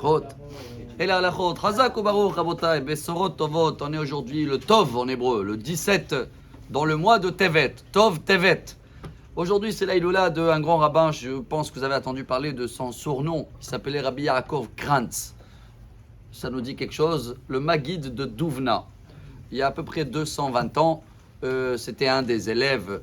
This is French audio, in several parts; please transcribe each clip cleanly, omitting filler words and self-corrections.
Chot. Et la halachot. Chazak ou baruch rabotai. Besorot tovot. On est aujourd'hui le Tov en hébreu, le 17 dans le mois de Tevet. Tov Tevet. Aujourd'hui, c'est la Iloula d'un grand rabbin. Je pense que vous avez entendu parler de son surnom. Il s'appelait Rabbi Yaakov Krantz. Ça nous dit quelque chose. Le Maguide de Douvna. Il y a à peu près 220 ans, c'était un des élèves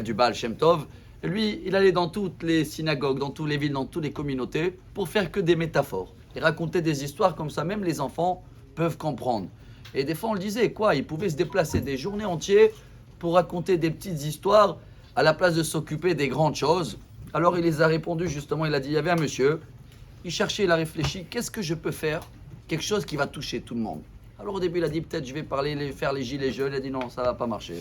du Baal Shem Tov. Et lui, il allait dans toutes les synagogues, dans toutes les villes, dans toutes les communautés, pour faire que des métaphores. Il racontait des histoires comme ça, même les enfants peuvent comprendre. Et des fois, on le disait, quoi, il pouvait se déplacer des journées entières pour raconter des petites histoires à la place de s'occuper des grandes choses. Alors, il les a répondu justement, il a dit, il y avait un monsieur, il cherchait, il a réfléchi, qu'est-ce que je peux faire? Quelque chose qui va toucher tout le monde. Alors au début, il a dit peut-être je vais faire les gilets jaunes. Il a dit non, ça va pas marcher.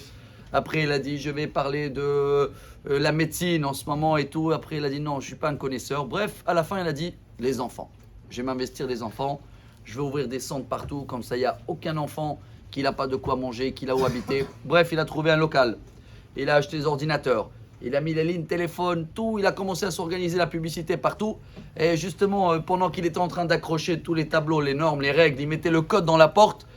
Après, il a dit je vais parler de la médecine en ce moment et tout. Après, il a dit non, je suis pas un connaisseur. Bref, à la fin, il a dit les enfants. Je vais m'investir les enfants. Je vais ouvrir des centres partout. Comme ça, il n'y a aucun enfant qui n'a pas de quoi manger, qui n'a où habiter. Bref, il a trouvé un local. Il a acheté des ordinateurs. Il a mis les lignes téléphone, tout. Il a commencé à s'organiser la publicité partout. Et justement, pendant qu'il était en train d'accrocher tous les tableaux, les normes, les règles, il mettait le code dans la porte.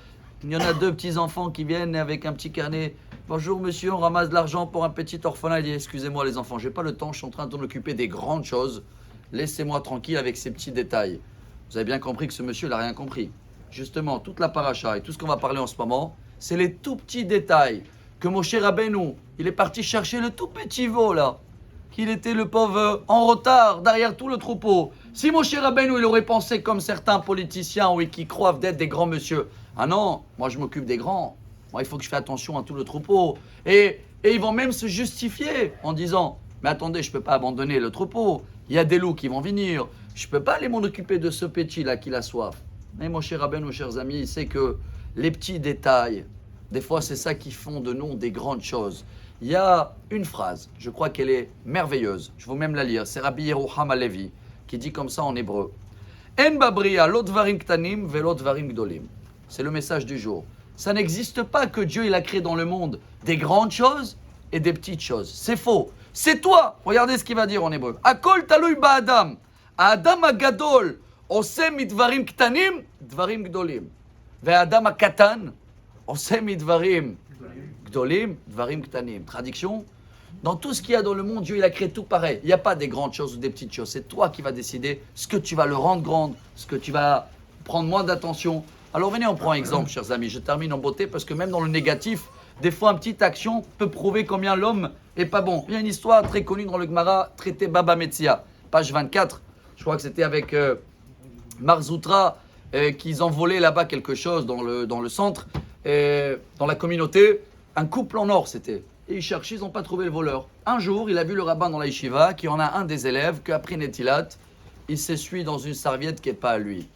Il y en a deux petits enfants qui viennent avec un petit carnet. Bonjour monsieur, on ramasse de l'argent pour un petit orphelin. Il dit excusez-moi les enfants, j'ai pas le temps, je suis en train de m'occuper des grandes choses. Laissez-moi tranquille avec ces petits détails. Vous avez bien compris que ce monsieur n'a rien compris. Justement, toute la paracha et tout ce qu'on va parler en ce moment, c'est les tout petits détails. Que Moshe Rabbeinu, il est parti chercher le tout petit veau là, qu'il était le pauvre en retard derrière tout le troupeau. Si Moshe Rabbeinu, il aurait pensé comme certains politiciens oui, qui croient d'être des grands monsieur, ah non, moi je m'occupe des grands, moi il faut que je fasse attention à tout le troupeau. Et ils vont même se justifier en disant, mais attendez, je ne peux pas abandonner le troupeau, il y a des loups qui vont venir, je ne peux pas aller m'en occuper de ce petit là qui a soif. Mais Moshe Rabbeinu, chers amis, il sait que les petits détails, des fois, c'est ça qui font de nous des grandes choses. Il y a une phrase, je crois qu'elle est merveilleuse. Je vais même la lire. C'est Rabbi Yerucham Halevi qui dit comme ça en hébreu. En babria lo dvarim ktanim velo dvarim gdolim. C'est le message du jour. Ça n'existe pas que Dieu il a créé dans le monde des grandes choses et des petites choses. C'est faux. C'est toi. Regardez ce qu'il va dire en hébreu. Akol talui ba'adam. Adam agadol oseh midvarim ktanim dvarim gdolim. Ve'adam akatan oseh midvarim gdolim, dvarim ktanim. Traduction, dans tout ce qu'il y a dans le monde, Dieu il a créé tout pareil. Il n'y a pas des grandes choses ou des petites choses. C'est toi qui vas décider ce que tu vas le rendre grande, ce que tu vas prendre moins d'attention. Alors venez, on prend un exemple, chers amis. Je termine en beauté parce que même dans le négatif, des fois une petite action peut prouver combien l'homme est pas bon. Il y a une histoire très connue dans le Gemara, traité Baba Metzia, page 24. Je crois que c'était avec Marzoutra qu'ils ont volé là-bas quelque chose dans le centre, dans la communauté. Un couple en or, c'était. Et ils cherchaient, ils n'ont pas trouvé le voleur. Un jour, il a vu le rabbin dans la yeshiva, qui en a un des élèves, qu'après Netilat, il s'essuie dans une serviette qui n'est pas à lui.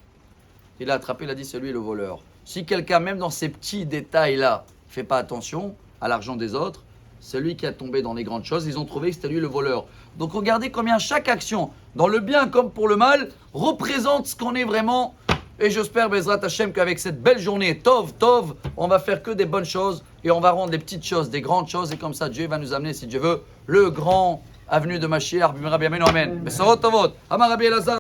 Il a attrapé, il a dit, c'est lui le voleur. Si quelqu'un, même dans ces petits détails-là, ne fait pas attention à l'argent des autres, c'est lui qui a tombé dans les grandes choses. Ils ont trouvé que c'était lui le voleur. Donc regardez combien chaque action, dans le bien comme pour le mal, représente ce qu'on est vraiment. Et j'espère, Bezrat Hashem, qu'avec cette belle journée, Tov, on va faire que des bonnes choses et on va rendre des petites choses, des grandes choses. Et comme ça, Dieu va nous amener, si Dieu veut, le grand avenue de Mashiach. Amen.